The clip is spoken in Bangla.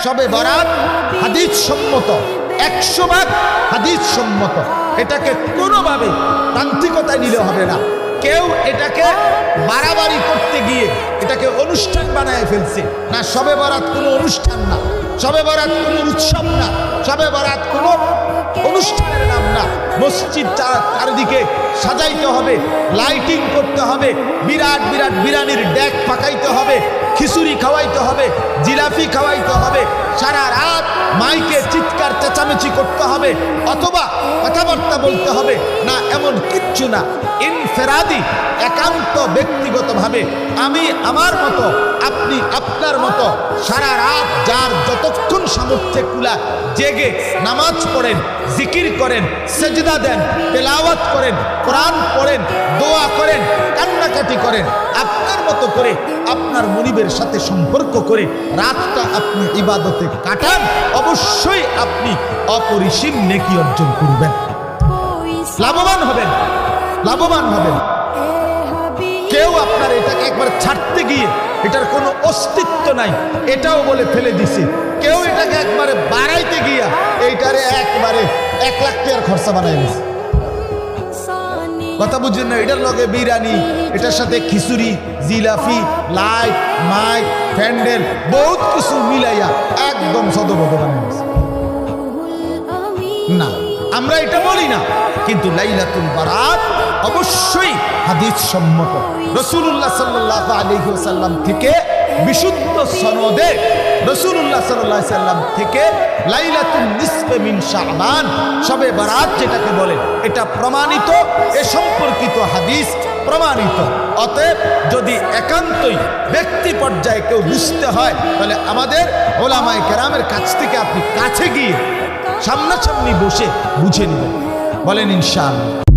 শবে বরাত হাদিস সম্মত, 100 ভাগ হাদিস সম্মত। এটাকে কোনোভাবে তান্ত্রিকতায় নিলে হবে না। কেউ এটাকে বাড়াবাড়ি করতে গিয়ে এটাকে অনুষ্ঠান বানায় ফেলছে না। শবে বরাত কোনো অনুষ্ঠান না, শবে বরাত কোনো উৎসব না, শবে বরাত কোনো অনুষ্ঠানের নাম না। মসজিদ চারিদিকে সাজাইতে হবে, লাইটিং করতে হবে, বিরাট বিরাট বিরানির ডেক পাকাইতে হবে, খিচুড়ি খাওয়াইতে হবে, জিলাপি খাওয়াইতে হবে, সারা রাত মাইকে চিৎকার চেঁচামেচি করতে হবে, অথবা কথাবার্তা বলতে হবে না, এমন কিচ্ছু না। ইনফেরাদি, একান্ত ব্যক্তিগতভাবে আমি আমার মতো, আপনি আপনার মতো সারা রাত যার যতক্ষণ সামর্থ্যে কুলা জেগে নামাজ পড়েন, জিকির করেন, সেজদা দেন, তেলাওয়াত করেন, কোরআন পড়েন, দোয়া করেন, কান্নাকাটি করেন, আপনার মতো করে আপনার মনিবের সাথে সম্পর্ক করে রাতটা আপনি ইবাদতে কাটান, অবশ্যই আপনি অপরিসীম নেকি অর্জন করবেন, লাভবান হবেন, লাভবান হবেন। কেউ আপনার এটাকে একবার ছাড়তে গিয়ে এটার কোনো অস্তিত্ব নাই এটাও বলে ফেলে দিছে। কেউ এটাকে একবারে বাড়াইতে গিয়া এইটারে একবারে 1 লাখ টাকার খরচা বানাই দিছে। কথা বুঝছেন না? এটার লগে বিরিয়ানি, এটার সাথে খিচুড়ি, জিলাপি, লাইট, মাইক, প্যান্ডেল, বহুত কিছু মিলাইয়া একদম সদবদ বানাই দিছে। না, আমরা এটা বলি না, কিন্তু লাইলাতুল বারাত অবশ্যই হাদিস সম্মত। রাসূলুল্লাহ সাল্লাল্লাহু আলাইহি ওয়াসাল্লাম থেকে বিশুদ্ধ সনদে রাসূলুল্লাহ সাল্লাল্লাহু আলাইহি ওয়াসাল্লাম থেকে লাইলাতুন নিসফে মিন শাবান, শবে বারাত যেটাকে বলে, এটা প্রমাণিত, এ সম্পর্কিত হাদিস প্রমাণিত। অতএব যদি একান্তই ব্যক্তি পর্যায়ে কেউ বুঝতে হয়, তাহলে আমাদের ওলামায়ে কেরামের কাছ থেকে আপনি কাছে গিয়ে সামনাসামনি বসে বুঝে নেবেন। বলেন ইনশাআল্লাহ।